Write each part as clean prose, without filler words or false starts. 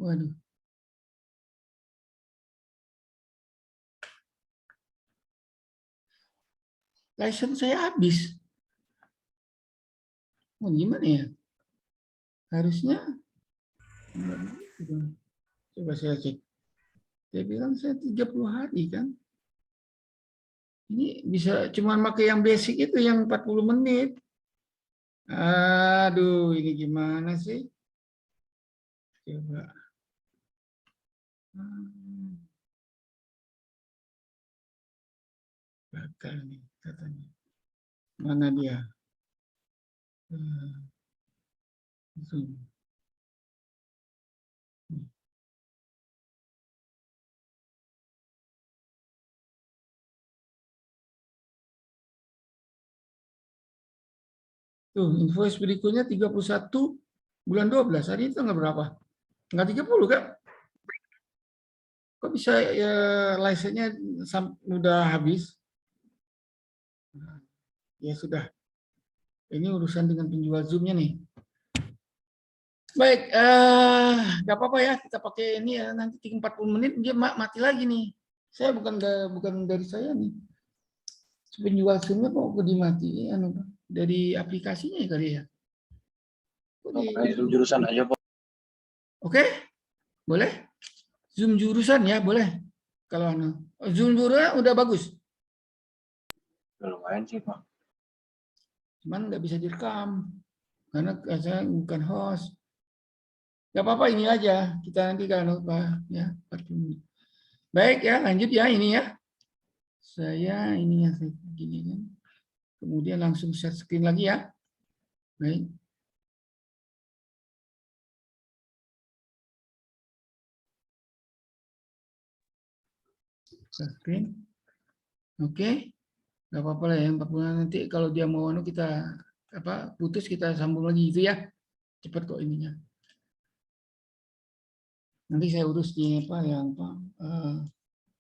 Waduh. License saya habis. Oh, gimana ya? Harusnya enggak begitu. Coba saya cek. Saya bilang saya 30 hari kan. Ini bisa cuma pakai yang basic itu yang 40 menit. Aduh, ini gimana sih? Coba. Gagal nih katanya. Mana dia? Zoom. Tuh, invoice berikutnya 31 bulan 12. Hari itu tanggal berapa? Enggak 30 kan? Kok bisa ya, license-nya udah habis? Ya sudah. Ini urusan dengan penjual Zoom-nya nih. Baik, nggak apa-apa ya, kita pakai ini ya, nanti 40 menit dia mati lagi nih. Saya bukan dari saya nih. Penjual Zoom-nya kok dimatiin dari aplikasinya ya kali ya. Zoom jurusan aja, Pak. Oke, boleh? Zoom jurusan ya, boleh. Kalau Zoom jurusan udah bagus. Lumayan sih, Pak. Cuman nggak bisa direkam karena saya bukan host. Gak apa-apa, ini aja kita nanti kan ya. Baik ya, lanjut ya ini ya. Saya ininya gini kan. Kemudian langsung share screen lagi ya. Baik. Share screen. Oke. Gak apa-apa lah ya, 40 nanti kalau dia mau kita putus kita sambung lagi itu ya. Cepat kok ininya. Nanti saya urus di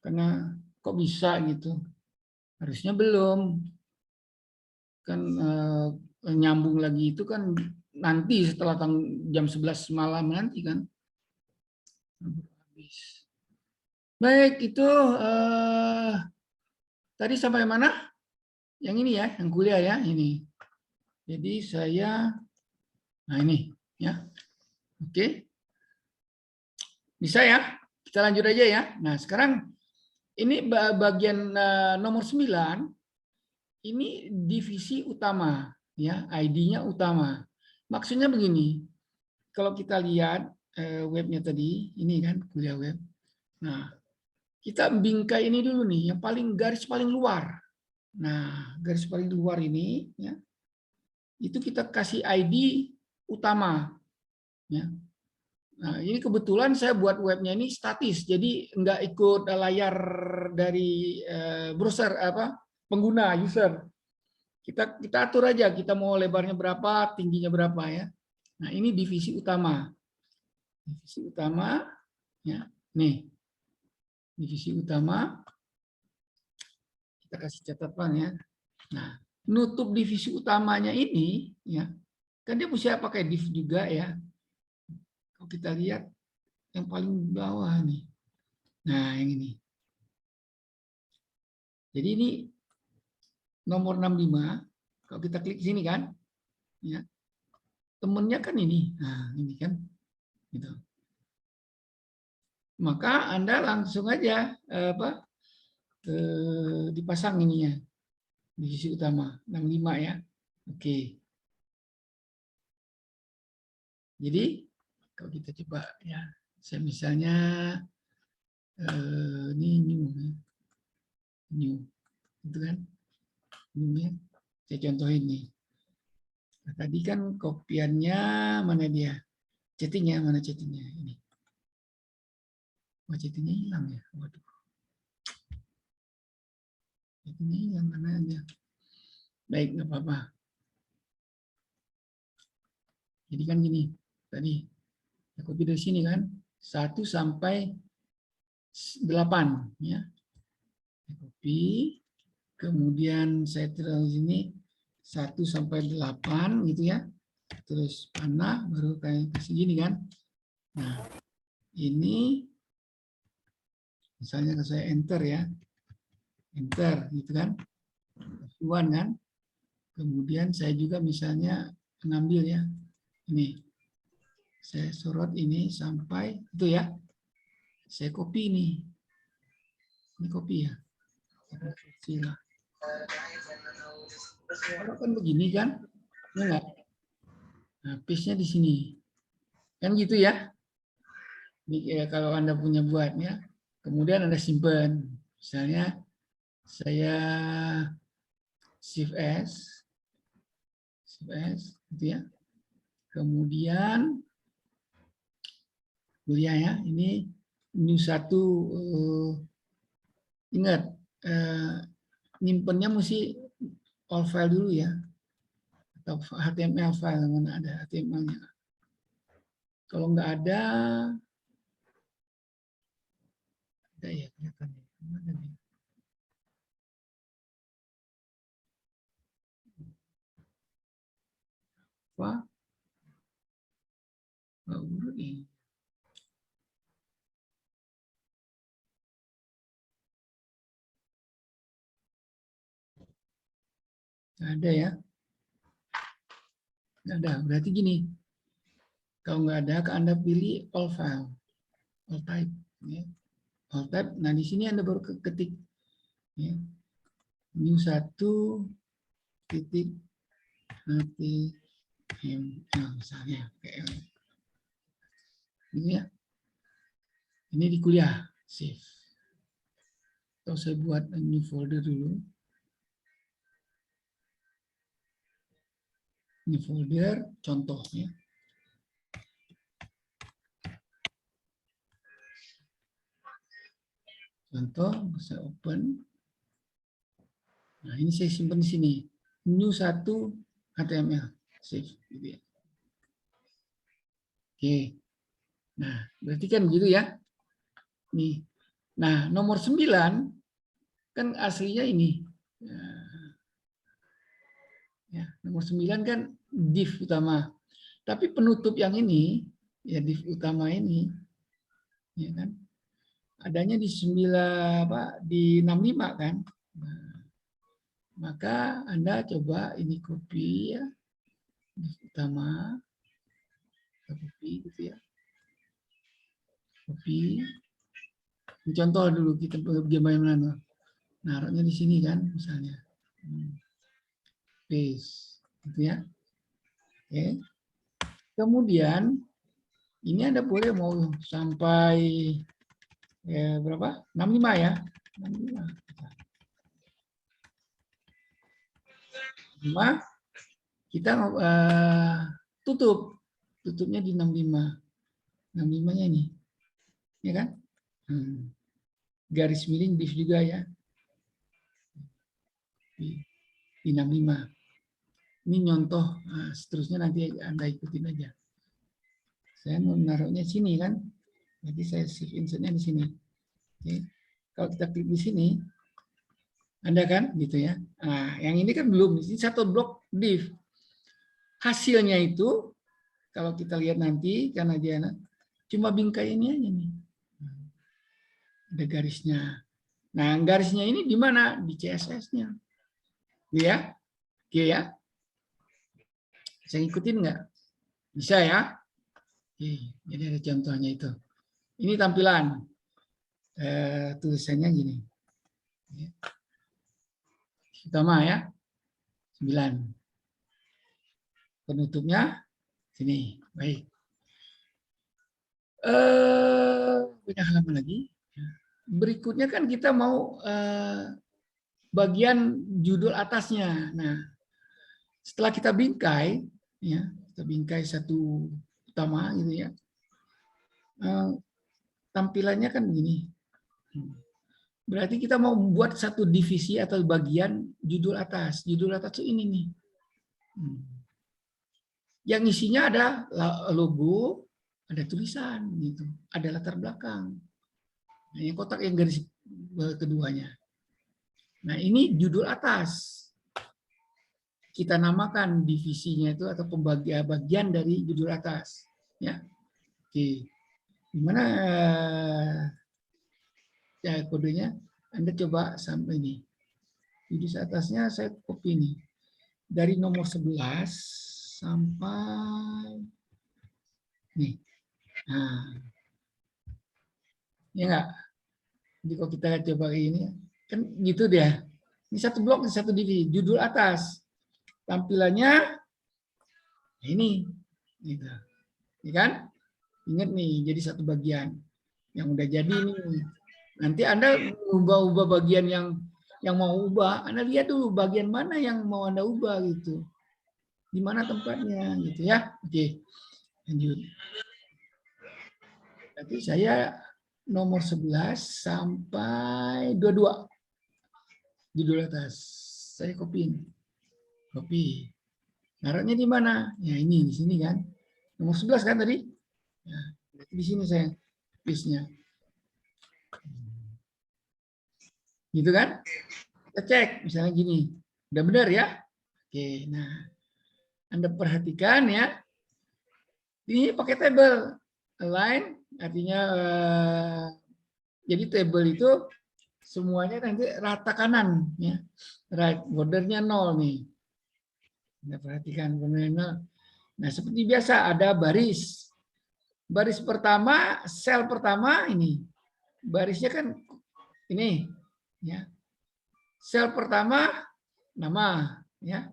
karena kok bisa gitu. Harusnya belum. Kan nyambung lagi itu kan nanti setelah jam 11 malam nanti kan. Baik, itu tadi sampai mana? Yang ini ya, yang kuliah ya, ini. Jadi saya, nah ini ya. Oke. Bisa ya? Kita lanjut aja ya. Nah, sekarang ini bagian nomor 9. Ini divisi utama ya, ID-nya utama. Maksudnya begini. Kalau kita lihat webnya tadi, ini kan kuliah web. Nah, kita bingkai ini dulu nih, yang paling garis paling luar. Nah, garis paling luar ini ya, itu kita kasih ID utama. Ya. Nah, ini kebetulan saya buat webnya ini statis, jadi nggak ikut layar dari browser pengguna user. Kita atur aja, kita mau lebarnya berapa, tingginya berapa ya. Nah, ini divisi utama. Divisi utama, ya, nih divisi utama. Kita kasih catatan ya. Nah, nutup divisi utamanya ini, ya, kan dia mesti pakai div juga ya. Kalau kita lihat yang paling bawah nih. Nah, yang ini. Jadi ini nomor 65. Kalau kita klik sini kan, ya, temennya kan ini. Nah, ini kan, gitu. Maka Anda langsung aja dipasang ininya divisi utama 65 ya. Oke. Jadi kalau kita coba ya, saya misalnya ini new, itu kan, new ya. Saya contohin nih. Nah, tadi kan kopiannya mana dia? Chattingnya mana chattingnya ini? Oh, chattingnya hilang ya. Waduh. Chattingnya hilang mana dia? Baik, nggak apa-apa. Jadi kan gini, tadi ya, copy dari sini kan 1 sampai 8 ya. Copy, kemudian saya taruh di sini 1 sampai 8 gitu ya. Terus panah baru kayak segini kan. Nah, ini misalnya kalau saya enter ya, enter gitu kan, F1 kan. Kemudian saya juga misalnya mengambil ya, ini saya sorot ini sampai itu ya, saya copy ini copy ya, sila. Kalau kan begini kan, enggak. Nah, paste-nya di sini, kan gitu ya. Ini, kalau Anda punya buatnya, kemudian Anda simpan, misalnya saya Shift S, gitu ya. Kemudian kuliah ya, ini new 1, ingat nyimpennya mesti all file dulu ya, atau HTML file mana ada HTML-nya. Kalau nggak ada ya kelihatan ya. Mana nih? Wah, nggak urut nih. Nggak ada ya. Nggak ada. Berarti gini. Kalau nggak ada, Anda pilih all file, all type. Ya. All type. Nah, di sini Anda baru ketik. Ya. New 1 titik HTML misalnya. Ini ya. Ini di kuliah. Save. Atau saya buat new folder dulu. Ini folder contohnya. Contoh, saya open. Nah, ini saya simpan di sini. New 1 HTML. Save. Gitu ya. Oke. Nah, berarti kan begitu ya. Nih. Nah, nomor 9 kan aslinya ini. Ya, nomor 9 kan div utama. Tapi penutup yang ini, ya div utama ini, ya kan, adanya di 9 di 65 kan. Nah, maka Anda coba ini copy ya, div utama, copy gitu ya, copy. Contoh dulu kita bagaimana naruhnya di sini kan, misalnya, paste, gitu ya. Oke. Kemudian ini Anda boleh mau sampai berapa? 65 ya. 65. Kita tutup. Tutupnya di 65. 65-nya ini. Ya kan? Garis miring div juga ya. Di 65. Ini nyontoh. Nah, seterusnya nanti Anda ikutin aja. Saya mau menaruhnya sini kan. Jadi saya shift insertnya di sini. Oke. Kalau kita klik di sini, Anda kan gitu ya. Nah, yang ini kan belum. Ini satu blok div. Hasilnya itu kalau kita lihat nanti karena dia cuma bingkai ini aja nih. Ada garisnya. Nah, garisnya ini di mana? Di CSS-nya. Ya. Oke ya. Bisa ngikutin nggak? Bisa ya. Oke, jadi ada contohnya itu. Ini tampilan tulisannya gini. Utama ya. 9. Penutupnya sini. Baik. Banyak halaman lagi. Berikutnya kan kita mau bagian judul atasnya. Nah, setelah kita bingkai, ya, kita bingkai satu utama gitu ya. Tampilannya kan begini. Berarti kita mau membuat satu divisi atau bagian judul atas. Judul atas itu ini nih. Yang isinya ada logo, ada tulisan gitu, ada latar belakang. Nah, yang kotak yang garis keduanya. Nah, ini judul atas. Kita namakan divisinya itu atau pembagian bagian dari judul atas, ya. Oke. Gimana ya kodenya? Anda coba sampai ini. Di atasnya saya copy nih. Dari nomor 11 sampai nih. Nah, ya enggak? Jadi kalau kita coba ini, kan gitu dia. Ini satu blok, satu divisi. Judul atas. Tampilannya ini. Gitu. Ya kan? Ingat nih, jadi satu bagian. Yang udah jadi nih. Nanti Anda ubah-ubah bagian yang mau ubah. Anda lihat dulu bagian mana yang mau Anda ubah gitu. Di mana tempatnya gitu ya. Oke. Lanjut. Nanti saya nomor 11 sampai 22. Judul atas. Saya copy. Copy. Naruhnya di mana? Ya ini di sini kan. Nomor 11 kan tadi? Ya, di sini saya paste-nya. Gitu kan? Kita cek misalnya gini. Udah benar ya? Oke, nah Anda perhatikan ya. Ini pakai table align artinya jadi table itu semuanya nanti rata kanan ya. Right bordernya 0 nih. Anda perhatikan bordernya 0. Nah, seperti biasa ada baris. Baris pertama, sel pertama ini. Barisnya kan ini ya. Sel pertama nama ya.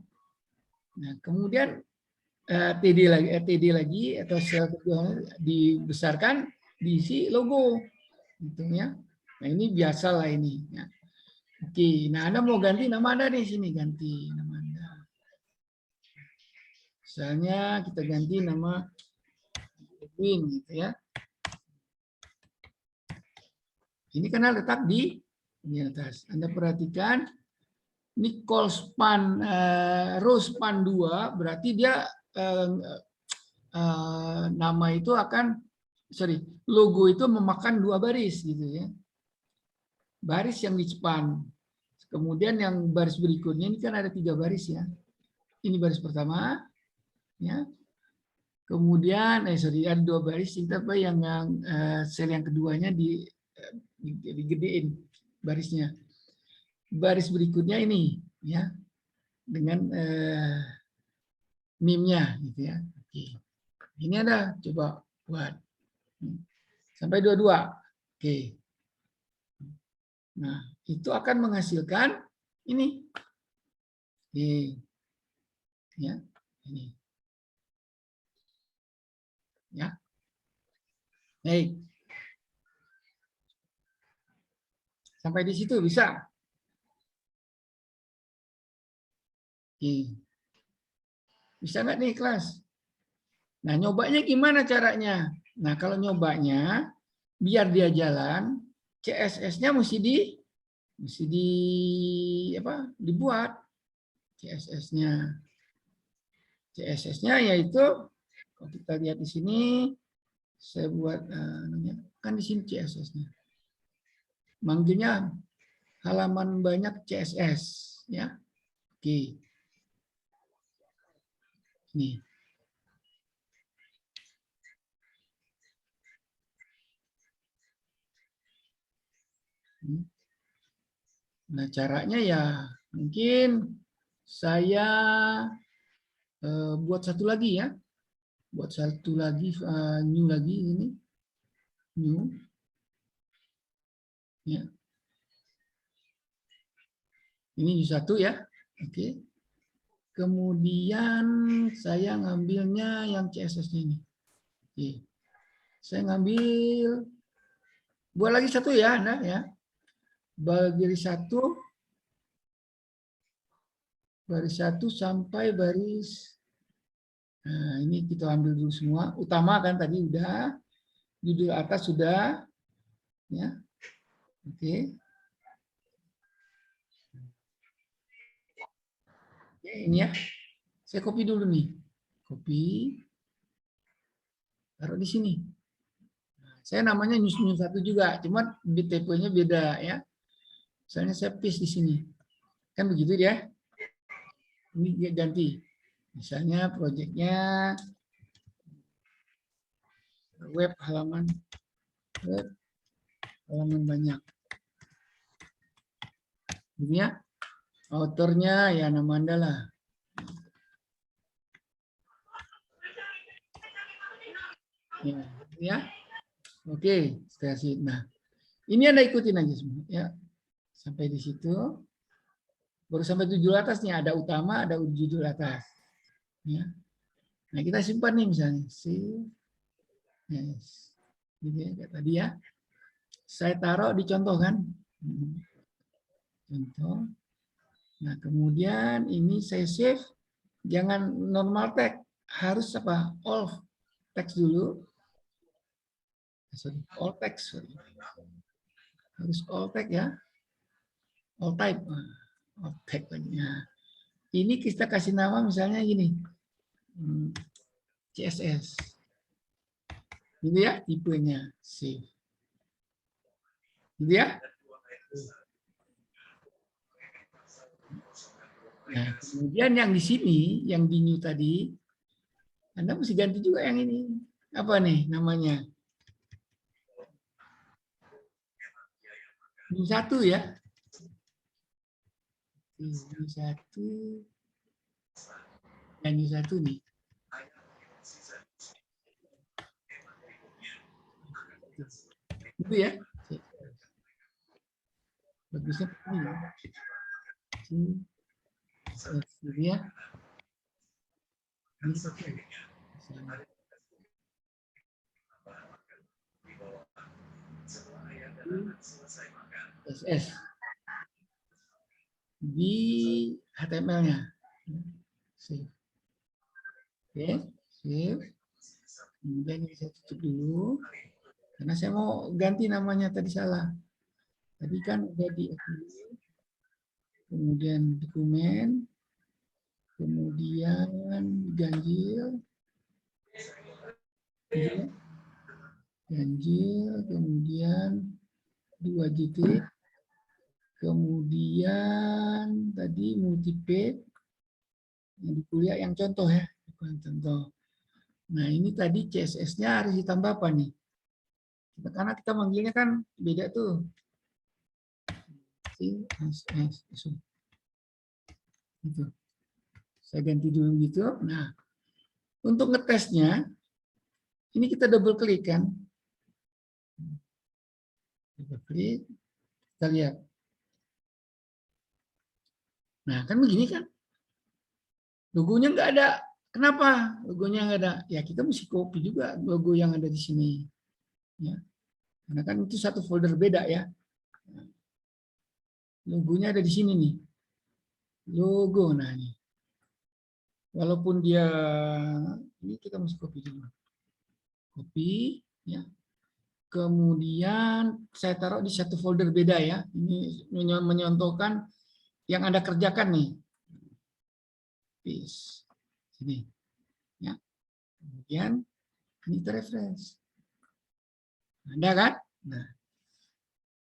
Nah, kemudian TD lagi atau sel kedua dibesarkan diisi logo gitu ya. Nah, ini biasalah ini ya. Oke, nah Anda mau ganti nama Anda di sini, ganti nama Anda. Misalnya kita ganti nama Edwin gitu ya. Ini karena letak di atas. Anda perhatikan ini call span row span 2 berarti dia nama itu akan logo itu memakan 2 baris gitu ya. Baris yang di span. Kemudian yang baris berikutnya ini kan ada 3 baris ya. Ini baris pertama ya. Kemudian ada 2 baris kita yang sel yang keduanya digedein barisnya. Baris berikutnya ini ya dengan meme-nya gitu ya. Oke. Ini ada coba buat sampai 22. Oke. Nah, itu akan menghasilkan ini. Ya, ini. Ya. Baik. Sampai di situ bisa. Bisa nggak nih kelas? Nah, nyobanya gimana caranya? Nah, kalau nyobanya, biar dia jalan, CSS-nya mesti dibuat CSS-nya. CSS-nya yaitu kalau kita lihat di sini, saya buat kan di sini CSS-nya. Manggilnya halaman banyak CSS, ya. Oke. Nih. Nah, caranya ya mungkin saya buat satu lagi ya. Buat satu lagi, new lagi ini. New. Ya. Ini satu ya. Oke. Kemudian saya ngambilnya yang CSS-nya ini. Oke. Saya ngambil, buat lagi satu ya, Anda ya. Baris satu sampai baris, nah ini kita ambil dulu semua. Utama kan tadi udah, judul atas sudah, ya. Oke. Ya, ini ya. Saya copy dulu nih. Copy. Taruh di sini. Nah, saya namanya news satu juga, cuma di typo-nya beda ya. Misalnya saya paste di sini. Kan begitu ya. Ini dia ganti. Misalnya proyeknya web halaman halaman banyak. Ini ya, autornya ya nama Anda lah. Ya. Oke, sih. Nah, ini Anda ikutin aja semua ya. Sampai di situ. Baru sampai judul atasnya ada utama, ada judul atas. Ya. Nah, kita simpan nih misalnya. Yes. Gitu ya, kayak tadi ya. Saya taruh di contoh kan. Contoh. Nah, kemudian ini saya save. Jangan normal text. Harus apa? All text dulu. Sorry, all text. Sorry. Harus all text ya. All type. All text lagi. Nah, ini kita kasih nama misalnya gini. CSS. Gitu ya, tipenya. Save. Gitu ya. Nah, kemudian yang di sini, yang di new tadi, Anda mesti ganti juga yang ini. Apa nih namanya? New 1 ya. New 1. Yang new 1 nih. Itu ya. Bagusnya ini ya. Ini ya. Ini pakai. SS di HTML-nya. Save. Oke, save. Kemudian ini saya tutup dulu. Karena saya mau ganti namanya tadi salah. Tadi kan udah di kemudian dokumen, kemudian ganjil, kemudian 2 titik, kemudian tadi multipage yang di kuliah yang contoh ya, contoh. Nah ini tadi CSS-nya harus ditambah apa nih? Karena kita manggilnya kan beda tuh. CSS gitu. Saya ganti dulu gitu. Nah, untuk ngetesnya ini kita double klik kan. Double klik, kita lihat. Nah, kan begini kan. Logonya nggak ada. Kenapa logonya nggak ada? Ya kita mesti copy juga logo yang ada di sini. Ya. Karena kan itu satu folder beda ya. Logonya ada di sini nih. Logo, nah ini. Walaupun dia ini kita mesti copy dulu. Copy, ya. Kemudian saya taruh di satu folder beda ya. Ini menyontohkan yang Anda kerjakan nih. Peace. Sini. Ya. Kemudian ini terrefresh. Ada kan? Nah,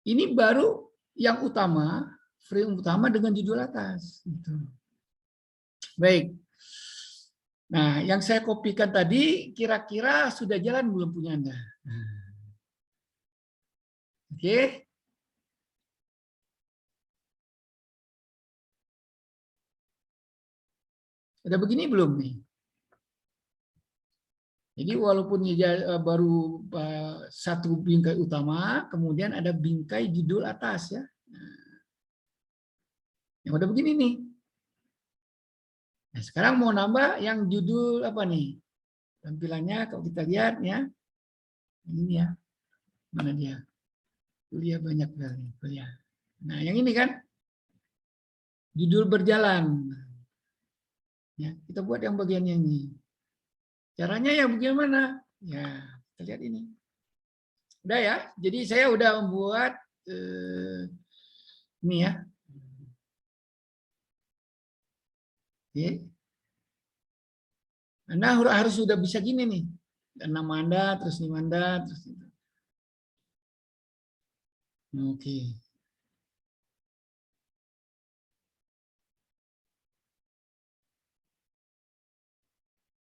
ini baru yang utama, frame utama dengan judul atas. Gitu. Baik. Nah, yang saya kopikan tadi kira-kira sudah jalan belum punya Anda? Oke. Udah begini belum nih? Jadi walaupun baru satu bingkai utama, kemudian ada bingkai judul atas ya. Yang udah begini nih. Nah, sekarang mau nambah yang judul apa nih? Tampilannya kalau kita lihat ya. Ini ya. Mana dia? Kuliah banyak kali, kuliah. Nah, yang ini kan judul berjalan. Ya, kita buat yang bagian ini. Caranya ya bagaimana? Ya, kita lihat ini. Udah ya. Jadi saya udah membuat ini ya. Oke. Anda harus sudah bisa gini nih. Dan nama Anda, terus nama Anda, terus itu. Oke.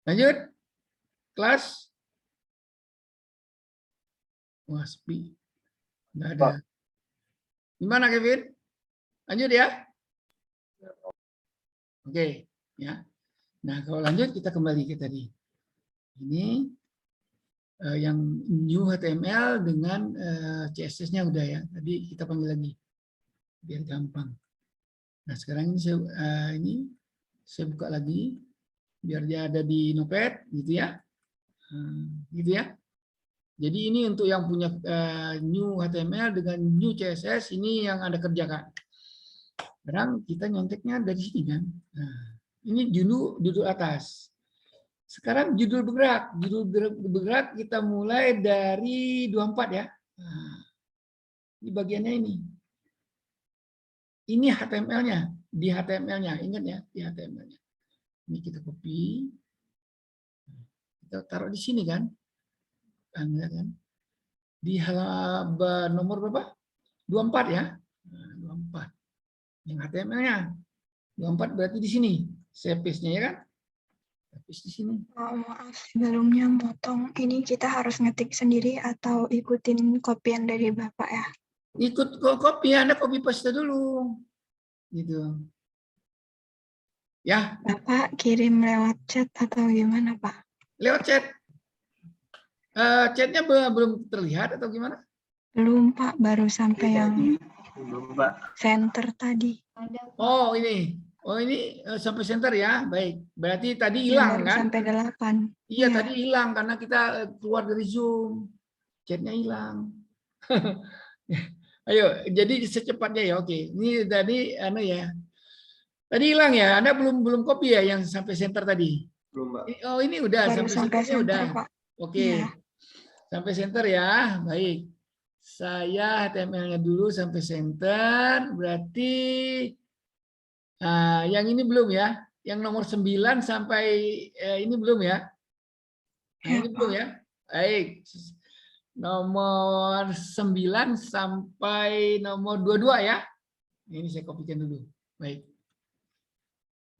Lanjut. Kelas. Wah, sepi. Nggak ada. Gimana, Kevin? Lanjut ya. Oke, ya. Nah, kalau lanjut kita kembali ke tadi. Ini yang new HTML dengan CSS-nya udah ya. Tadi kita panggil lagi biar gampang. Nah, sekarang ini saya buka lagi biar dia ada di Notepad gitu ya. Gitu ya. Jadi ini untuk yang punya new HTML dengan new CSS ini yang Anda kerjakan. Sekarang kita nyonteknya dari sini kan. Nah, ini judul atas. Sekarang judul bergerak. Judul bergerak kita mulai dari 24 ya. Nah, di bagiannya ini. Ini HTML-nya. Di HTML-nya. Ingat ya, di HTML-nya. Ini kita copy. Kita taruh di sini kan. Kan? Di halaman nomor berapa? 24 ya. Nah, 24. Yang HTML-nya. 24 berarti di sini. Saya paste-nya ya kan. Paste di sini. Oh, maaf, sebelumnya motong. Ini kita harus ngetik sendiri atau ikutin kopian dari Bapak ya? Ikut copy, Anda copy paste dulu. Gitu. Ya. Bapak kirim lewat chat atau gimana, Pak? Lewat chat. Chatnya belum terlihat atau gimana? Belum, Pak. Baru sampai yang center tadi. Oh, ini. Oh, ini sampai center ya. Baik. Berarti tadi Ya, hilang baru kan? sampai 8. Iya, tadi hilang karena kita keluar dari Zoom. Chatnya hilang. Ayo, jadi secepatnya ya. Oke. Ini tadi ya. Tadi hilang ya. Anda belum copy ya yang sampai center tadi? Belum, Mbak. Oh, ini udah Baru sampai sampai centernya center, udah. Pak. Oke. Iya. Sampai center ya. Baik. Saya HTML-nya dulu sampai center. Berarti yang ini belum ya. Yang nomor 9 sampai ini belum ya. Nah, Ya, ini belum Pak. ya. Baik. Nomor 9 sampai nomor 22 ya. Ini saya kopikan dulu. Baik.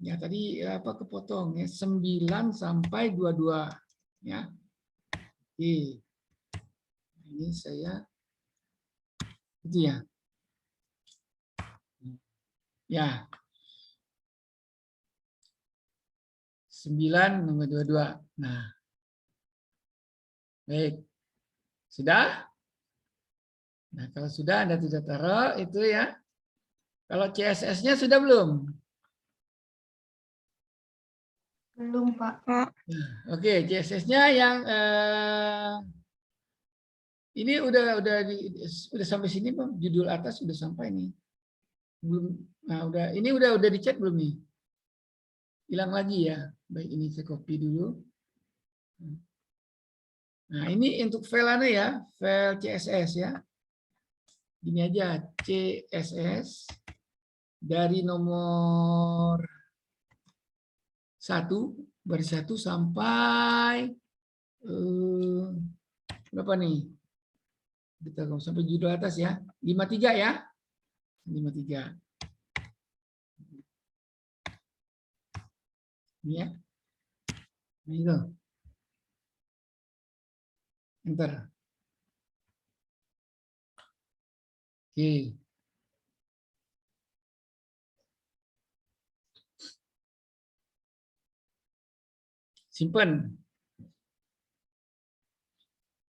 Ya tadi kepotong ya 9 sampai 22 ya. Oke. Ini saya itu ya. Ya. 9 nomor 22. Nah. Baik. Sudah? Nah, kalau sudah Anda sudah taruh itu ya. Kalau CSS-nya sudah belum? Belum, Pak. Oke, CSS-nya yang ini udah sampai sini Bang. Judul atas sudah sampai nih. Belum. Nah, ini udah dicek belum nih? Hilang lagi ya. Baik, ini saya copy dulu. Nah, ini untuk file ya, file CSS ya. Ini aja CSS dari nomor 1 baris 1 sampai berapa nih? Kita sampai judul atas ya. 53 ya. 53. Ini ya. Nah, itu. Enter. Oke. Simpen.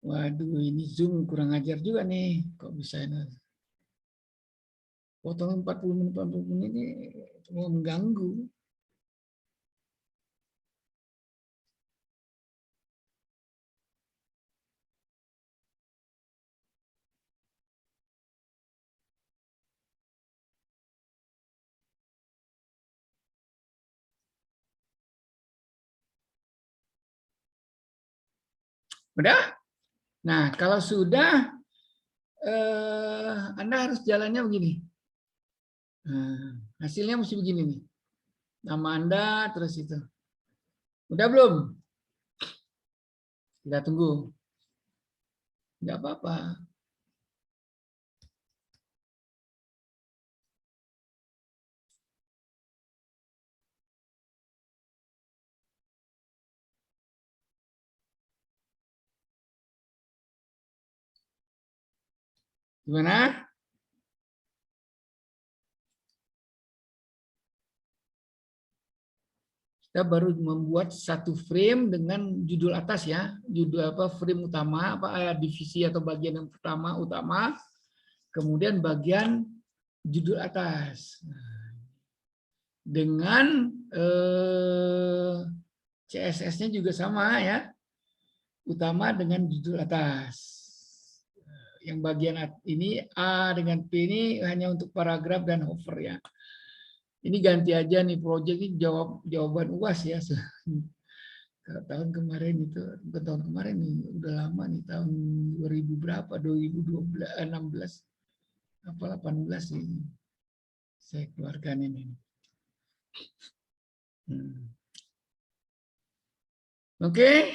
Waduh, ini Zoom kurang ajar juga nih. Kok bisa ini? Potong 40 menit ini mau mengganggu. Udah? Nah, kalau sudah, Anda harus jalannya begini. Nah, hasilnya mesti begini nih. Nama Anda, terus itu. Udah belum? Kita tunggu. Nggak apa-apa. Gimana? Kita baru membuat satu frame dengan judul atas ya, judul apa frame utama, apa divisi atau bagian yang pertama utama, kemudian bagian judul atas. Dengan CSS-nya juga sama ya, utama dengan judul atas. Yang bagian ini A dengan P ini hanya untuk paragraf dan hover ya. Ini ganti aja nih project ini jawaban UAS ya. Tahun kemarin itu, bukan tahun kemarin nih, udah lama nih, tahun 2000 berapa, 2012, 16, apa 18 ini. Saya keluarkan ini. Oke.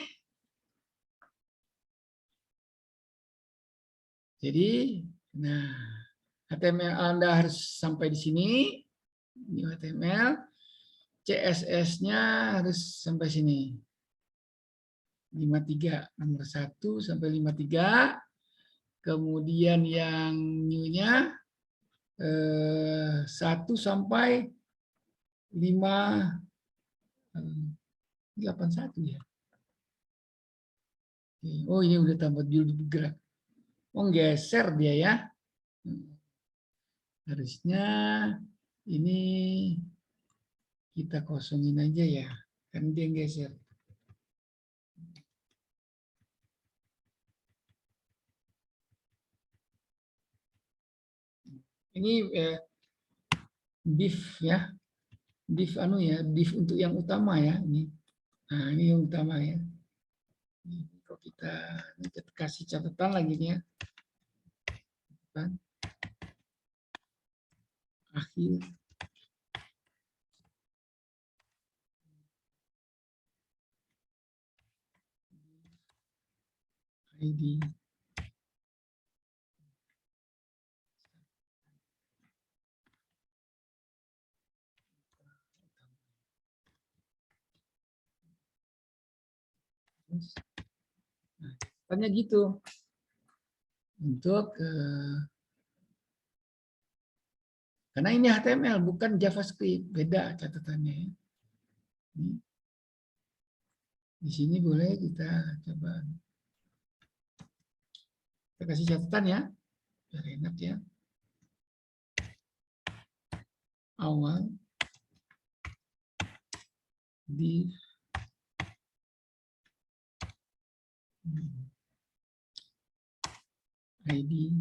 Jadi, nah, HTML Anda harus sampai di sini. Ini HTML. CSS-nya harus sampai sini. 53, nomor 1 sampai 53. Kemudian yang new-nya 1 sampai 581 ya. Oh, ini udah tambah judul bergerak. Oh, geser dia ya. Harusnya ini kita kosongin aja ya. Kan dia geser. Ini div ya. Div div untuk yang utama ya ini. Nah, ini yang utama ya. Ini kok kita kasih catatan lagi nih ya. Akhir ID nah, tanya gitu untuk karena ini HTML bukan JavaScript, beda catatannya. Di sini boleh kita coba kita kasih catatan ya, biar enak ya. Awal di ID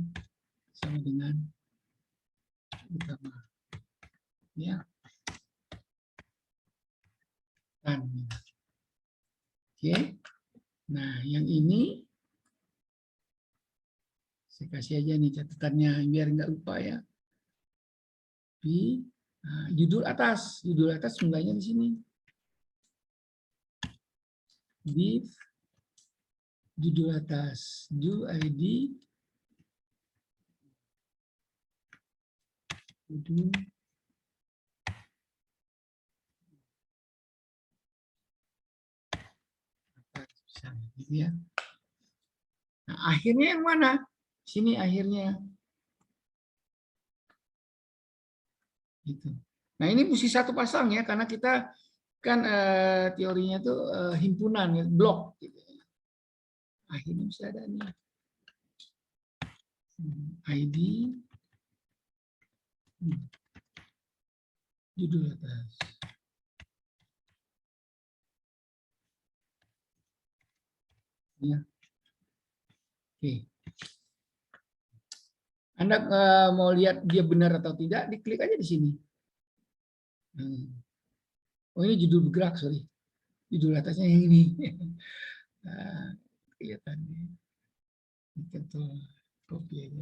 sama dengan utama ya. Oke. Nah, yang ini saya kasih aja nih catatannya biar nggak lupa ya. Nah, judul atas mulainya di sini. Div judul atas, do ID judul gitu ya. Nah, akhirnya yang mana? Sini akhirnya. Gitu. Nah, ini mesti satu pasang ya, karena kita kan teorinya tuh himpunan, ya, blok. Gitu. Akhirnya mesti ada nih. ID, judul atas. Ya. Oke. Anda mau lihat dia benar atau tidak, diklik aja di sini. Oh, ini judul bergerak, sorry. Judul atasnya yang ini. Nah, kelihatannya. Kita copy aja.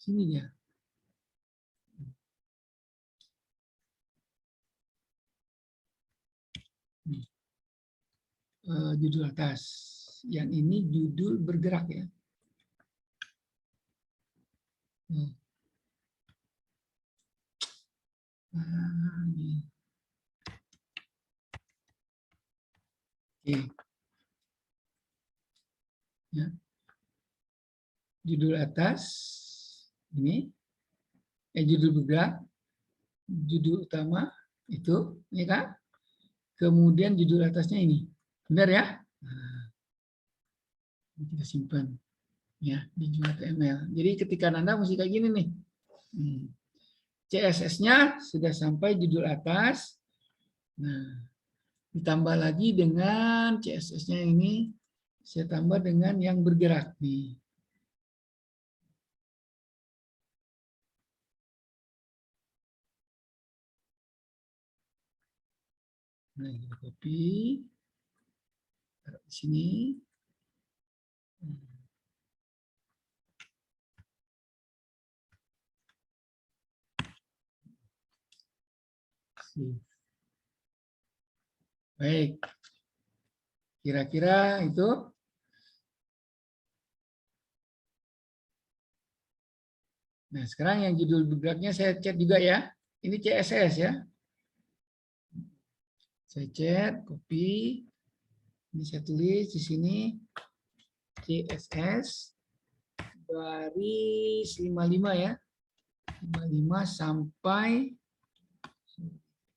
Sini ya. Judul atas. Yang ini judul bergerak ya. Ini. Oke. Ya. Judul atas ini, judul bergerak, judul utama itu, ini kan? Kemudian judul atasnya ini, benar ya? Nah, ini kita simpan ya di HTML. Jadi ketika Anda mesti kayak gini nih. CSS-nya sudah sampai judul atas. Nah, ditambah lagi dengan CSS-nya ini, saya tambah dengan yang bergerak nih. Nah, kita copy, taruh di sini. Baik, kira-kira itu. Nah, sekarang yang judul bergeraknya saya chat juga ya. Ini CSS ya. Saya chat, copy. Ini saya tulis di sini CSS baris 55 ya. 55 sampai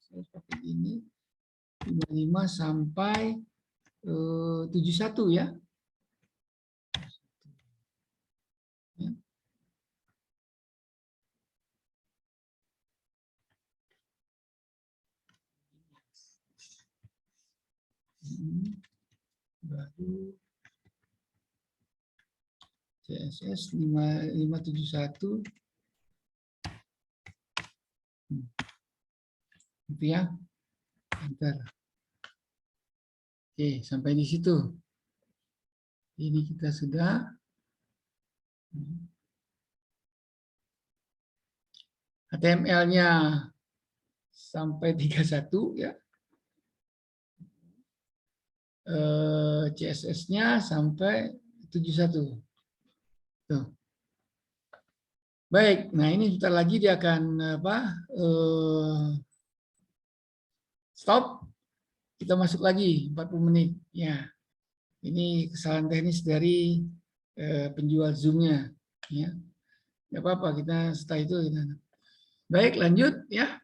seperti ini. 55 sampai 71 ya. Ya. Baru CSS 571 itu ya. Enter. Oke, sampai di situ. Ini kita sudah HTML-nya sampai 31 ya. CSS-nya sampai 71. Tuh. Baik, nah ini sebentar lagi dia akan stop. Kita masuk lagi 40 menit. Ya, ini kesalahan teknis dari penjual Zoom-nya. Ya, nggak apa-apa. Kita setelah itu. Baik, lanjut ya.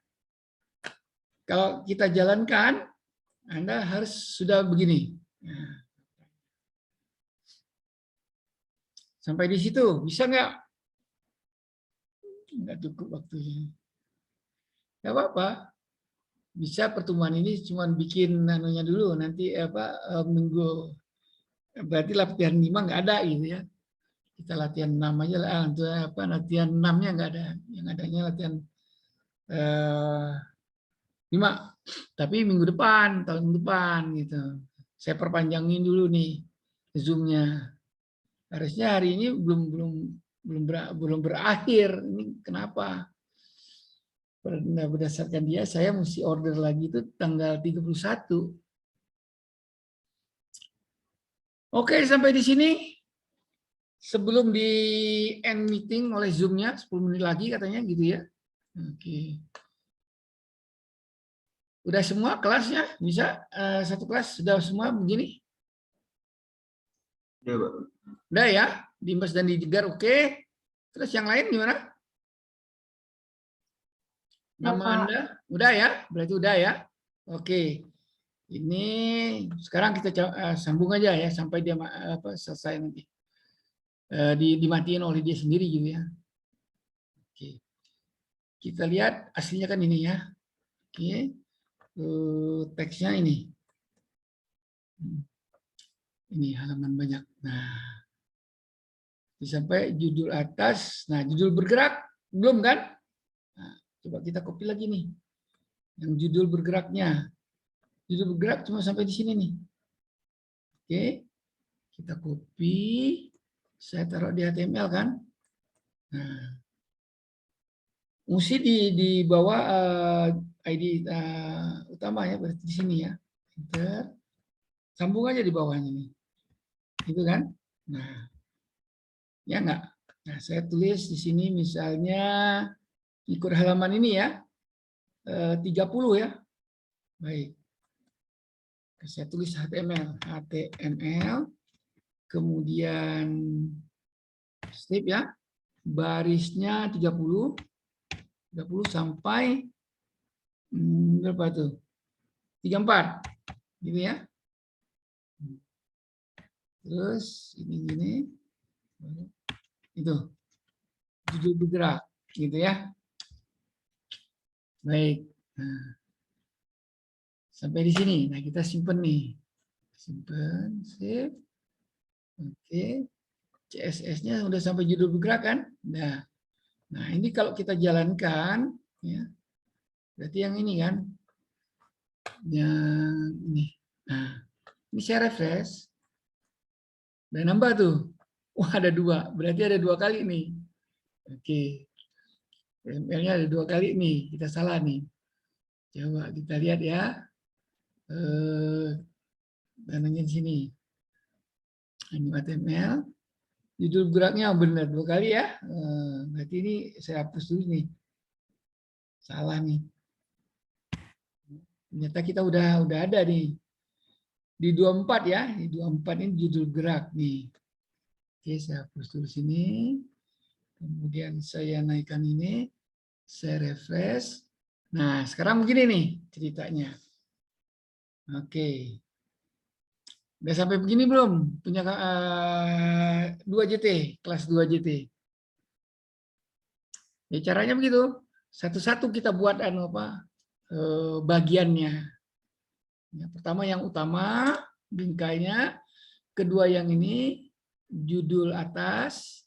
Kalau kita jalankan, Anda harus sudah begini. Nah. Sampai di situ, bisa nggak? Nggak cukup waktunya. Nggak apa-apa. Bisa pertemuan ini cuma bikin nanunya dulu. Nanti minggu, berarti latihan 5 nggak ada gitu ya. Kita latihan 6 aja lah. Latihan 6-nya nggak ada. Yang adanya latihan 5. Tapi minggu depan, tahun depan gitu. Saya perpanjangin dulu nih Zoom-nya. Harusnya hari ini belum berakhir. Ini kenapa? Berdasarkan dia, saya mesti order lagi itu tanggal 31. Oke, sampai di sini. Sebelum di end meeting oleh Zoom-nya, 10 menit lagi katanya gitu ya. Oke. Udah semua kelasnya? Bisa satu kelas sudah semua begini? Ya, Pak. Udah ya? Dimas dan Dijegar oke. Terus yang lain gimana? Nama Anda? Udah ya? Berarti udah ya? Oke. Ini sekarang kita sambung aja ya sampai dia selesai nanti. Dimatiin oleh dia sendiri gitu ya. Oke. Kita lihat aslinya kan ini ya. Oke. Teksnya ini. Ini halaman banyak. Nah. Sampai judul atas. Nah, judul bergerak belum kan? Nah, coba kita copy lagi nih. Yang judul bergeraknya. Judul bergerak cuma sampai di sini nih. Oke. Kita copy. Saya taruh di HTML kan. Nah. Mesti di bawah ID utama ya, berarti di sini ya. Enter. Sambung aja di bawahnya nih. Gitu kan? Nah. Ya enggak? Nah, saya tulis di sini misalnya ikut halaman ini ya. 30 ya. Baik. Saya tulis HTML. Kemudian strip ya. Barisnya 30 sampai berapa tuh? 34. Gitu ya. Terus ini gini. Itu. Judul bergerak gitu ya. Baik. Nah, sampai di sini. Nah, kita simpen nih. Simpen, save. Oke. CSS-nya udah sampai judul bergerak kan? Nah, ini kalau kita jalankan ya. Berarti yang ini kan. Yang ini. Nah, ini saya refresh. Dan nambah tuh. Wah, ada 2. Berarti ada 2 kali nih. Oke. HTML-nya ada 2 kali nih. Kita salah nih. Coba kita lihat ya. Dananya di sini. Ini HTML. Judul geraknya benar 2 kali ya. Berarti ini saya hapus dulu nih. Salah nih. Ternyata kita udah ada nih. Di 24 ya. Di 24 ini judul gerak nih. Oke, saya hapus dulu sini. Kemudian saya naikkan ini. Saya refresh. Nah, sekarang begini nih ceritanya. Oke. Udah sampai begini belum? Punya 2 JT, kelas 2 JT. Ya caranya begitu. Satu-satu kita buat bagiannya. Ya, pertama yang utama bingkainya, kedua yang ini judul atas,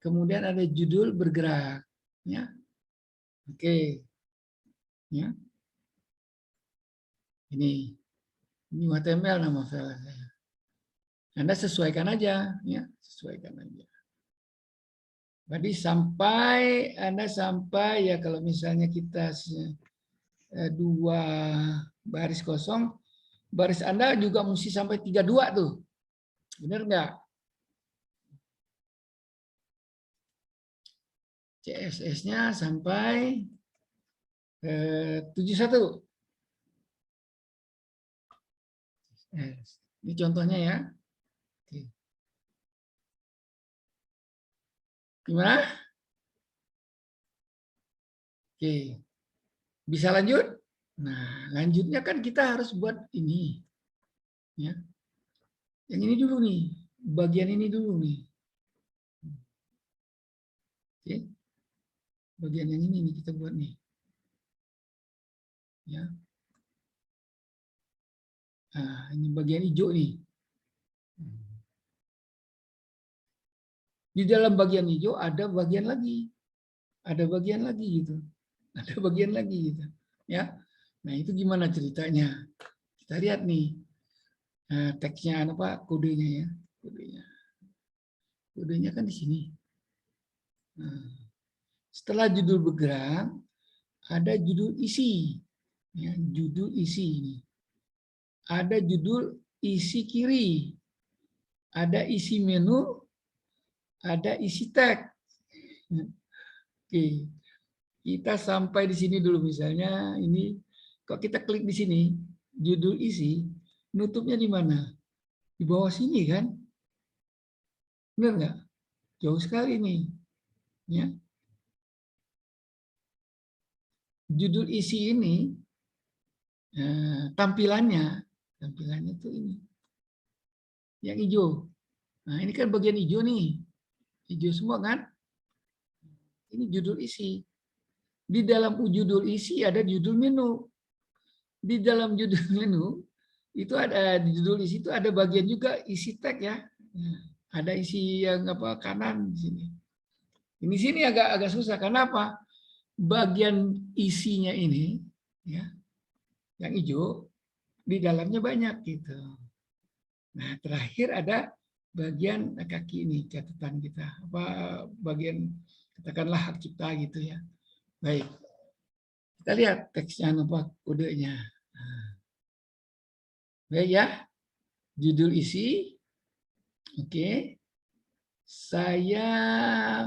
kemudian ada judul bergerak. Ya, oke. Ya, ini HTML nama file saya. Anda sesuaikan aja, ya sesuaikan aja. Berarti Anda sampai ya kalau misalnya kita 2 baris kosong, baris Anda juga mesti sampai 32 tuh. Benar nggak? CSS-nya sampai 71. Ini contohnya ya. Oke. Gimana? Oke. Bisa lanjut? Nah, lanjutnya kan kita harus buat ini. Ya. Yang ini dulu nih. Bagian ini dulu nih. Oke. Bagian yang ini nih kita buat nih. Ya. Nah, ini bagian hijau nih. Di dalam bagian hijau ada bagian lagi. Ada bagian lagi gitu. Ada bagian lagi gitu. Ya. Nah, itu gimana ceritanya? Kita lihat nih. Nah, teksnya apa? Kodenya ya. Kodenya. Kodenya kan di sini. Nah, setelah judul bergerak, ada judul isi. Ya, judul isi ini. Ada judul isi kiri. Ada isi menu. Ada isi tag. Oke. Kita sampai di sini dulu misalnya ini kalau kita klik di sini judul isi nutupnya di mana? Di bawah sini kan? Benar nggak? Jauh sekali nih. Ya. Judul isi ini tampilannya tuh ini. Yang hijau. Nah, ini kan bagian hijau nih. Hijau semua kan? Ini judul isi. Di dalam judul isi ada judul menu. Di dalam judul menu itu ada di judul isi itu ada bagian juga isi tag ya. Ada isi yang apa kanan di sini. Ini sini agak susah. Kenapa? Bagian isinya ini ya yang hijau di dalamnya banyak gitu. Nah, terakhir ada bagian kaki ini catatan kita. Apa bagian katakanlah hak cipta gitu ya. Baik. Kita lihat teksnya apa kodenya. Nah, baik ya. Judul isi. Oke. Saya